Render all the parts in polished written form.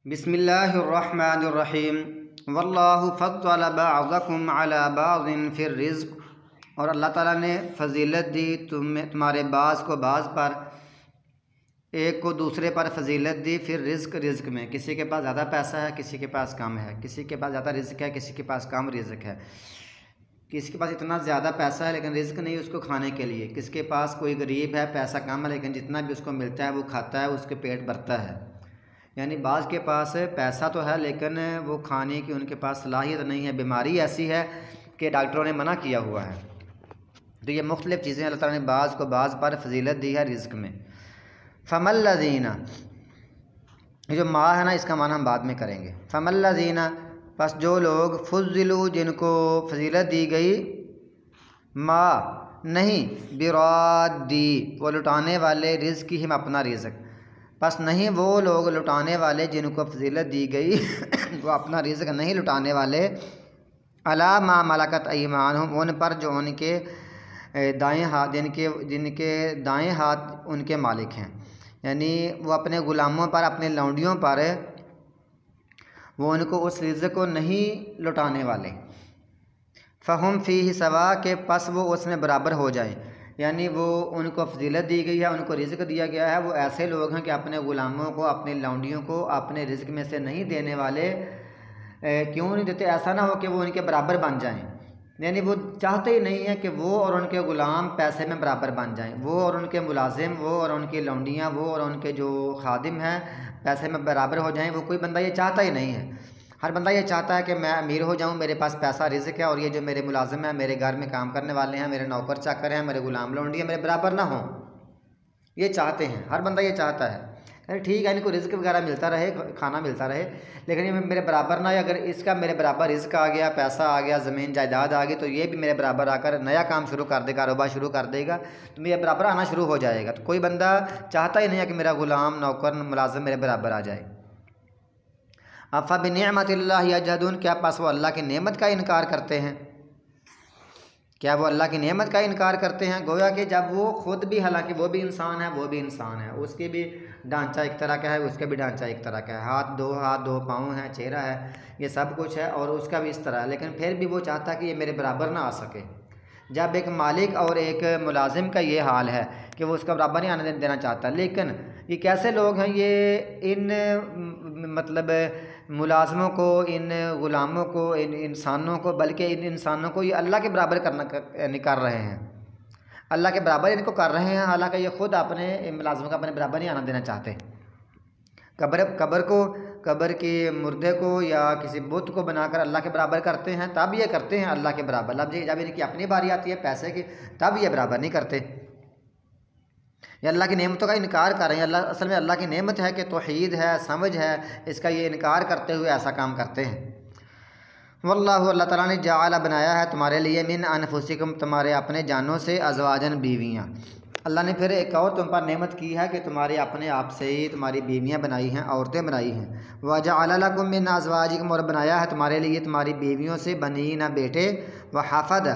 बिस्मिल्लाहिर्रहमानिर्रहीम वल्लाहु फ़द्दल बअज़कुम अला बअज़िन फ़िर रिज़्क़। और अल्लाह ताला ने फ़जीलत दी तुम्हारे बाज़ को बाज़ पर, एक को दूसरे पर फ़जीलत दी। फिर रिज़्क़ में किसी के पास ज़्यादा पैसा है, किसी के पास कम है, किसी के पास ज़्यादा रिज़्क़ है, किसी के पास कम रिज़्क़ है, किसी के पास इतना ज़्यादा पैसा है लेकिन रिज़्क़ नहीं उसको खाने के लिए, किसी के पास कोई गरीब है, पैसा कम है लेकिन जितना भी उसको मिलता है वो खाता है, उसके पेट भरता है। यानी बाज़ के पास पैसा तो है लेकिन वो खाने की उनके पास सलाहियत नहीं है, बीमारी ऐसी है कि डॉक्टरों ने मना किया हुआ है। तो ये मुख्तलिफ़ चीज़ें अल्लाह ताला ने बाज़ को बाज़ पर फ़जीलत दी है रिज़्क़ में। फ़मल्लज़ीना, ये जो माँ है ना इसका माना हम बाद में करेंगे। फ़मल्लज़ीना, बस जो लोग फ़ुज़्ज़िलू जिनको फ़जीलत दी गई, माँ नहीं बिरादी वो लुटाने वाले रिज़्क़ ही हम अपना रिज़्क़, बस नहीं वो लोग लुटाने वाले जिनको फ़जीलत दी गई वो अपना रिज़्क़ नहीं लुटाने वाले। अला मा मलकत अयमानुहुम, उन पर जो उनके दाएँ हाथ जिनके दाएँ हाथ उनके मालिक हैं, यानी वो अपने ग़ुलामों पर, अपने लौंडियों पर वो उनको उस रिज़्क़ को नहीं लुटाने वाले। फ़हुम फ़ीही सवा, के पस वो उसमें बराबर हो जाए, यानी वो उनको फ़जीलत दी गई है, उनको रिज़्क़ दिया गया है, वो ऐसे लोग हैं कि अपने ग़ुलामों को, अपने लौंडियों को अपने रिज़्क़ में से नहीं देने वाले। क्यों नहीं देते? ऐसा ना हो कि वो उनके बराबर बन जाएं, यानी वो चाहते ही नहीं है कि वो और उनके ग़ुलाम पैसे में बराबर बन जाएं, वो और उनके मुलाजिम, वो और उनकी लौंडियाँ, वो और उनके जो खादिम हैं पैसे में बराबर हो जाएं। वो कोई बंदा ये चाहता ही नहीं है। हर बंदा ये चाहता है कि मैं अमीर हो जाऊं, मेरे पास पैसा रिज़्क़ है और ये जो मेरे मुलाजिम हैं, मेरे घर में काम करने वाले हैं, मेरे नौकर चाकर हैं, मेरे ग़ुलाम लौंडियाँ मेरे बराबर ना हों। ये चाहते हैं, हर बंदा ये चाहता है। अरे ठीक है, इनको रिज़्क़ वगैरह मिलता रहे, खाना मिलता रहे, लेकिन ये मेरे बराबर ना है। अगर इसका मेरे बराबर रिज़्क़ आ गया, पैसा आ गया, ज़मीन जायदाद आ गई, तो ये भी मेरे बराबर आकर नया काम शुरू कर देगा, कारोबार शुरू कर देगा, तो मेरे बराबर आना शुरू हो जाएगा। तो कोई बंदा चाहता ही नहीं है कि मेरा ग़ुलाम, नौकर, मुलाज़िम मेरे बराबर आ जाए। अफ़ा बिनिअमतिल्लाहि यजहदून, क्या पास वो अल्लाह की नेमत का इनकार करते हैं? क्या वो अल्लाह की नेमत का इनकार करते हैं? गोया कि जब वो ख़ुद भी, हालांकि वो भी इंसान है, वो भी इंसान है, उसकी भी ढांचा एक तरह का है, उसका भी ढांचा एक तरह का है, हाथ दो पाँव हैं, चेहरा है, ये सब कुछ है और उसका भी इस तरह है, लेकिन फिर भी वो चाहता है कि ये मेरे बराबर ना आ सके। जब एक मालिक और एक मुलाजिम का ये हाल है कि वो उसका बराबर नहीं आने देना चाहता, लेकिन ये कैसे लोग हैं? ये इन मतलब मुलाजमों को, इन ग़ुलामों को, इन इंसानों को, बल्कि इन इंसानों को ये अल्लाह के बराबर कर रहे हैं, अल्लाह के बराबर इनको कर रहे हैं, हालांकि ये ख़ुद अपने मुलाजमों का अपने बराबर नहीं आना देना चाहते। कब्र के मुर्दे को या किसी बुत को बनाकर अल्लाह के बराबर करते हैं, तब ये करते हैं अल्लाह के बराबर। जब इनकी अपनी बारी आती है पैसे की, तब ये बराबर नहीं करते, ये अल्लाह की नेमतों का इनकार कर रहे हैं। अल्लाह असल में अल्लाह की नेमत है कि तौहीद है, समझ है, इसका ये इनकार करते हुए ऐसा काम करते हैं। वल्लाहु, अल्लाह ताला ने जाअला बनाया है तुम्हारे लिए, मिन अनफुसिकुम तुम्हारे अपने जानों से, अज़वाजन बीवियाँ। अल्लाह ने फिर एक और तुम पर नेमत की है कि तुम्हारे अपने आप से ही तुम्हारी बीवियाँ बनाई हैं, औरतें बनाई हैं। वजअल लकुम मिन अज़वाजिकुम, और बनाया है तुम्हारे लिए तुम्हारी बीवियों से, बनीना बेटे, व हफ़द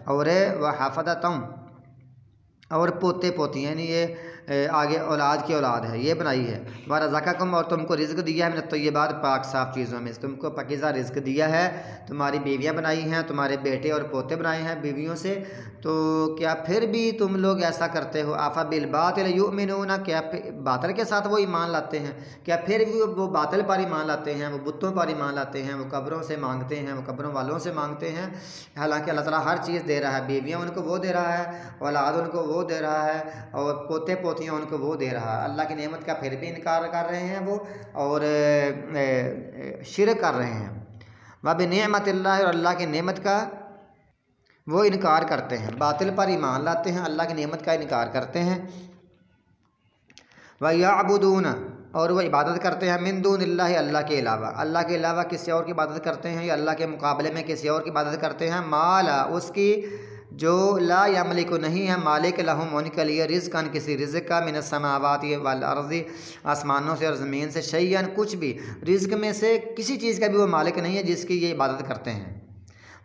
और व हफ़दतम और पोते पोतियाँ, यानी ये आगे औलाद की औलाद है, ये बनाई है। व रज़क़कुम, और तुमको रिज़्क़ दिया है, मिनत तय्यबात पाक साफ़ चीज़ों में से, तुमको पाकीज़ा रिज़्क़ दिया है, तुम्हारी बीवियाँ बनाई हैं, तुम्हारे बेटे और पोते बनाए हैं बीवियों से। तो क्या फिर भी तुम लोग ऐसा करते हो? आफ़ा बिल बातिल युमिनून, क्या बातिल के साथ वो ईमान लाते हैं? क्या फिर भी वो बातिल पर ईमान लाते हैं, वो बुतों पर ईमान लाते हैं, वो कब्रों से मांगते हैं, वो कब्रों वालों से मांगते हैं, हालांकि अल्लाह ताला हर चीज़ दे रहा है। बीवियाँ उनको वो दे रहा है, औलाद उनको वो दे रहा है, और पोते पोतियाँ उनको वो दे रहा है। अल्लाह की नेमत का फिर भी इनकार कर रहे हैं वो, और शिरक कर रहे हैं। व बिनिअमतिल्लाहि, और अल्लाह की नेमत का वो इनकार करते हैं, बातिल पर ईमान लाते हैं, अल्लाह की नेमत का इनकार करते हैं। व यअबुदून, और वह इबादत करते हैं, मिन दूनिल्लाहि, अल्लाह के अलावा, अल्लाह के अलावा किसी और की इबादत करते हैं, या अल्लाह के मुकाबले में किसी और की इबादत करते हैं। माला, उसकी जो ला यमलिकु, नहीं है मालिक, लहुम उनके लिए, रिज़्क़न, किसी रिज़्क़ का, मिनस समावाति वल अर्ज़ि, आसमानों से और ज़मीन से, शैयन, कुछ भी, रिज़्क़ में से किसी चीज़ का भी वो मालिक नहीं है जिसकी ये इबादत करते हैं।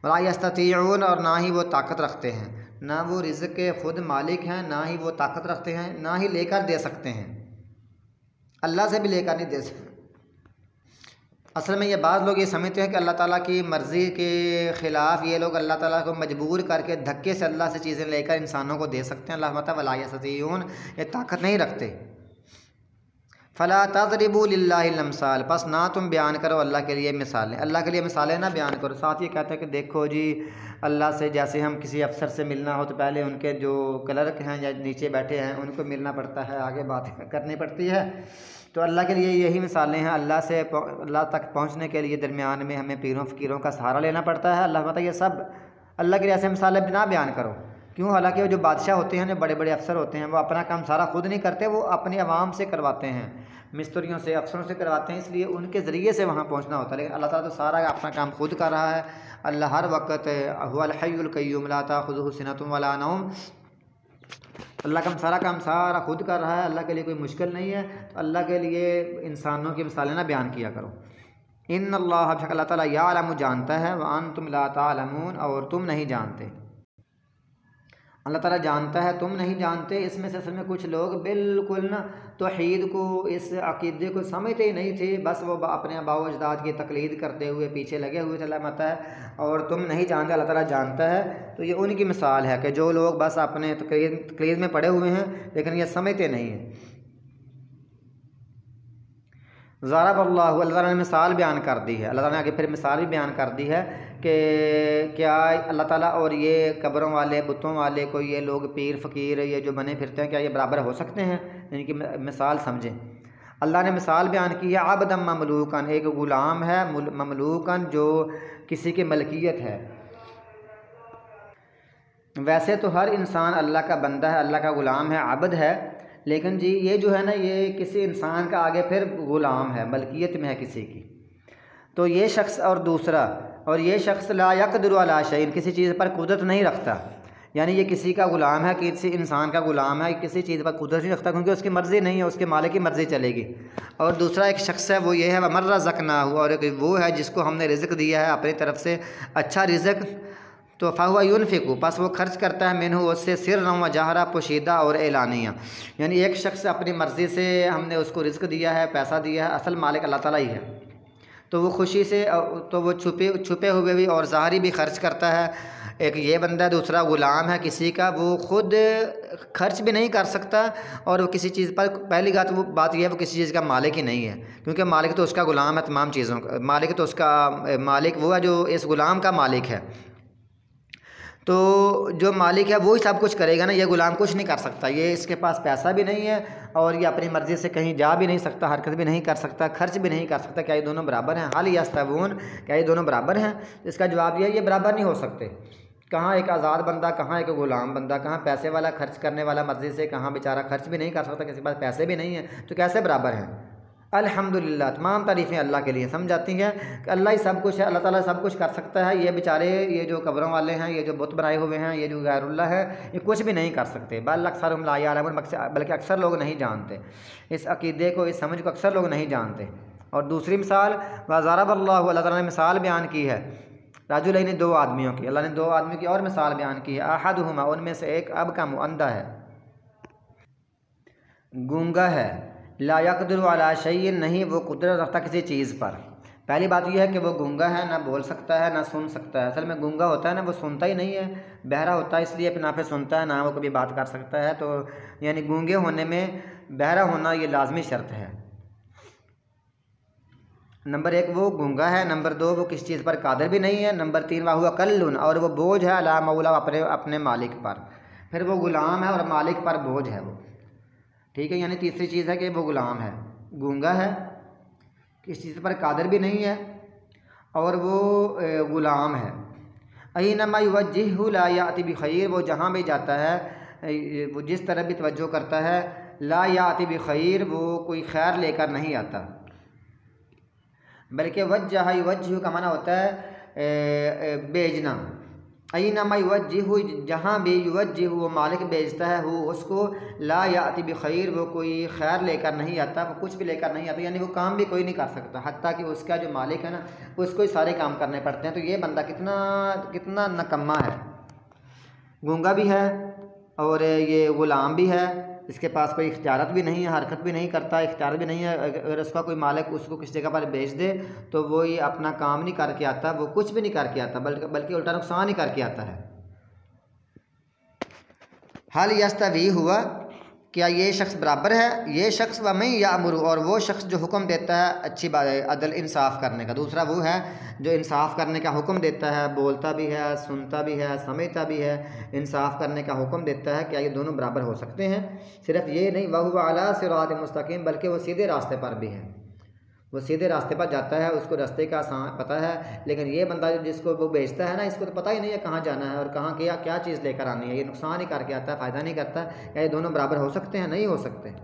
वला यस्ततीऊन, और ना ही वो ताकत रखते हैं, ना वो रिज़्क़ के ख़ुद मालिक हैं, ना ही वो ताकत रखते हैं, ना ही लेकर दे सकते हैं, अल्लाह से भी लेकर नहीं दे सकते। असल में ये बाज़ लोग ये समझते हैं कि अल्लाह ताला की मर्ज़ी के ख़िलाफ़ ये लोग अल्लाह ताला को मजबूर करके धक्के से अल्लाह से चीज़ें लेकर इंसानों को दे सकते हैं। अल्लाह मता वला यस्ततीऊन, ये ताकत नहीं रखते। फ़ला तज़रिबू लिल्लाहिल अमसाल, बस ना तुम बयान करो अल्लाह के लिए मिसालें, अल्लाह के लिए मिसालें ना बयान करो। साथ ये कहते हैं कि देखो जी अल्लाह से, जैसे हम किसी अफसर से मिलना हो तो पहले उनके जो क्लर्क हैं या नीचे बैठे हैं उनको मिलना पड़ता है, आगे बात करनी पड़ती है। तो अल्लाह के लिए यही मिसालें हैं। अल्लाह तक पहुँचने के लिए दरमियान में हमें पीरों फ़कीरों का सहारा लेना पड़ता है। अल्लाह मतलब ये सब अल्लाह के लिए ऐसे मिसालें ना बयान करो। क्यों? हालांकि वो जो बादशाह होते हैं, जो बड़े बड़े अफसर होते हैं, वो अपना काम सारा खुद नहीं करते, वो अपनी आवाम से करवाते हैं, मिस्त्रियों से, अफसरों से करवाते हैं, इसलिए उनके ज़रिए से वहाँ पहुँचना होता है। लेकिन अल्लाह ताला तो सारा अपना काम खुद कर रहा है। अल्लाह हर वक्त हुवल हय्युल क़य्यूम ला ताख़ुज़ुहु सिनतुन वला नौम, अल्लाह का सारा काम सारा खुद कर रहा है। अल्लाह के लिए कोई मुश्किल नहीं है। तो अल्लाह के लिए इंसानों की मिसालें ना बयान किया करो। इन्नल्लाह, अल्लाह ताला यालमु, जानता है, व अंतुम ला तालमून, और तुम नहीं जानते। अल्लाह ताला जानता है, तुम नहीं जानते। इसमें से असल में कुछ लोग बिल्कुल ना तौहीद को, इस अक़ीदे को समझते ही नहीं थे, बस वो अपने आबाओ अजदाद की तकलीद करते हुए पीछे लगे हुए थे। अल्लाह कहता है और तुम नहीं जानते, अल्लाह ताला जानता है। तो ये उनकी मिसाल है कि जो लोग बस अपने तकलीद में पड़े हुए हैं लेकिन ये समझते नहीं हैं। ज़रबल्लाहु, अल्लाह ने मिसाल बयान कर दी है। अल्लाह ने आगे फिर मिसाल भी बयान कर दी है कि क्या अल्लाह ताला और ये कब्रों वाले, बुतों वाले, कोई ये लोग पीर फ़कीर ये जो बने फिरते हैं, क्या ये बराबर हो सकते हैं? इनकी मिसाल समझें। अल्लाह ने मिसाल बयान की है, अब्दम ममलूकन, एक ग़ुलाम है, ममलूकन जो किसी की मलकियत है। वैसे तो हर इंसान अल्लाह का बंदा है, अल्लाह का ग़ुलाम है, आबद है, लेकिन जी ये जो है ना, ये किसी इंसान का आगे फिर ग़ुलाम है, मलकियत में है किसी की। तो ये शख्स और दूसरा, और ये शख्स ला यक़दिरु अला शैइन, किसी चीज़ पर कुदरत नहीं रखता। यानी ये किसी का ग़ुलाम है, किसी इंसान का ग़ुलाम है, किसी चीज़ पर कुदरत नहीं रखता क्योंकि उसकी मर्ज़ी नहीं है, उसके मालिक की मर्ज़ी चलेगी। और दूसरा एक शख्स है, वो ये है वमन रज़क़नाहु, और एक वो है जिसको हमने रिज़्क़ दिया है अपनी तरफ से, अच्छा रिज़्क़। तो फ़हुव युनफ़िक़ु, बस वो खर्च करता है, मिन्हु, उससे, सिर्रन व जहरा, पोशीदा और एलानिया। यानी एक शख्स अपनी मर्ज़ी से हमने उसको रिज़्क़ दिया है, पैसा दिया है, असल मालिक अल्लाह ताला ही है। तो वो खुशी से, तो वो छुपे हुए भी और ज़ाहिरी भी खर्च करता है। एक ये बंदा, दूसरा ग़ुलाम है किसी का, वो ख़ुद खर्च भी नहीं कर सकता, और वो किसी चीज़ पर, पहली बात यह है वो किसी चीज़ का मालिक ही नहीं है, क्योंकि मालिक तो उसका ग़ुलाम है तमाम चीज़ों का। मालिक तो उसका मालिक वो है जो इस ग़ुलाम का मालिक है। तो जो मालिक है वो ही सब कुछ करेगा ना, ये ग़ुलाम कुछ नहीं कर सकता। ये इसके पास पैसा भी नहीं है और ये अपनी मर्ज़ी से कहीं जा भी नहीं सकता, हरकत भी नहीं कर सकता, खर्च भी नहीं कर सकता। क्या ये दोनों बराबर हैं? हल यस्तवून, क्या ये दोनों बराबर हैं? इसका जवाब ये है, ये बराबर नहीं हो सकते। कहाँ एक आज़ाद बंदा, कहाँ एक ग़ुलाम बंदा, कहाँ पैसे वाला खर्च करने वाला मर्ज़ी से, कहाँ बेचारा खर्च भी नहीं कर सकता, किसी के पास पैसे भी नहीं है, तो कैसे बराबर हैं? अल्हम्दुलिल्लाह, तमाम तारीफ़ें अल्लाह के लिए। समझाती हैं कि अल्लाह ही सब कुछ है, अल्लाह ताला सब कुछ कर सकता है। ये बेचारे, ये जो कब्रों वाले हैं, ये जो बुत बनाए हुए हैं, ये जो गैरुल्लाह है, ये कुछ भी नहीं कर सकते। बल अक्सरुहुम ला यअलमून, बल्कि अक्सर लोग नहीं जानते इस अक़ीदे को, इस समझ को अक्सर लोग नहीं जानते। और दूसरी मिसाल, व ज़रबल्लाहु, अल्लाह ताला ने मिसाल बयान की है, रजुलैनि, दो आदमियों की। अल्लाह ने दो आदमियों की और मिसाल बयान की है। अहदुहुमा, उनमें से एक अबकम, अंधा है, गूंगा है, ला यक़दिरु अला शैइन, नहीं वो कुदरत रखता किसी चीज़ पर। पहली बात यह है कि वो गूंगा है, ना बोल सकता है ना सुन सकता है। असल में गूंगा होता है ना, वो सुनता ही नहीं है, बहरा होता है, इसलिए ना फिर सुनता है ना वो कभी बात कर सकता है। तो यानी गूंगे होने में बहरा होना ये लाजमी शर्त है। नंबर एक वो गूंगा है, नंबर दो वो किसी चीज़ पर कादिर भी नहीं है, नंबर तीन वह हुआ कल्लुन, और वो बोझ है अला मौला, अपने मालिक पर। फिर वो ग़ुलाम है और मालिक पर बोझ है वो, ठीक है। यानी तीसरी चीज़ है कि वो ग़ुलाम है, गूंगा है, किसी चीज़ पर कादिर भी नहीं है, और वो ग़ुलाम है। अय्युनमा युवज्जिहु ला याति बिखैर, वो जहाँ भी जाता है, वो जिस तरह भी तवज्जो करता है, ला याति बिखैर, वो कोई खैर लेकर नहीं आता। बल्कि वज्जह, युवज्जिहु का माना होता है बेचना। अय्युनमा युवज्जिहु, जहाँ भी, युवज्जिहु वो मालिक बेचता है, वो उसको, ला याति बिखैर, वो कोई खैर लेकर नहीं आता, वो कुछ भी लेकर नहीं आता। यानी वो काम भी कोई नहीं कर सकता, हत्ता कि उसका जो मालिक है ना, उसको ही सारे काम करने पड़ते हैं। तो ये बंदा कितना नकम्मा है, गूंगा भी है और ये ग़ुलाम भी है इसके पास कोई इख्तियारत भी नहीं है, हरकत भी नहीं करता, इख्तियार भी नहीं है। अगर उसका कोई मालिक उसको किसी जगह पर भेज दे तो वो ये अपना काम नहीं करके आता, वो कुछ भी नहीं करके आता, बल्कि उल्टा नुकसान ही करके आता है। हल यस्तवी हुआ, क्या ये शख्स बराबर है, ये शख्स व मैं या अमरू, और वो शख्स जो हुक्म देता है अच्छी बात है, अदल इंसाफ करने का। दूसरा वो है जो इंसाफ करने का हुक्म देता है, बोलता भी है, सुनता भी है, समझता भी है, इंसाफ करने का हुक्म देता है। क्या ये दोनों बराबर हो सकते हैं? सिर्फ ये नहीं, वहुवा अला सिरात मुस्तकीम, बल्कि वो सीधे रास्ते पर भी है, वो सीधे रास्ते पर जाता है, उसको रास्ते का पता है। लेकिन ये बंदा जिसको वो बेचता है ना, इसको तो पता ही नहीं है कहाँ जाना है और कहाँ क्या क्या चीज़ लेकर आनी है, ये नुकसान ही करके आता है, फ़ायदा नहीं करता। क्या ये दोनों बराबर हो सकते हैं? नहीं हो सकते।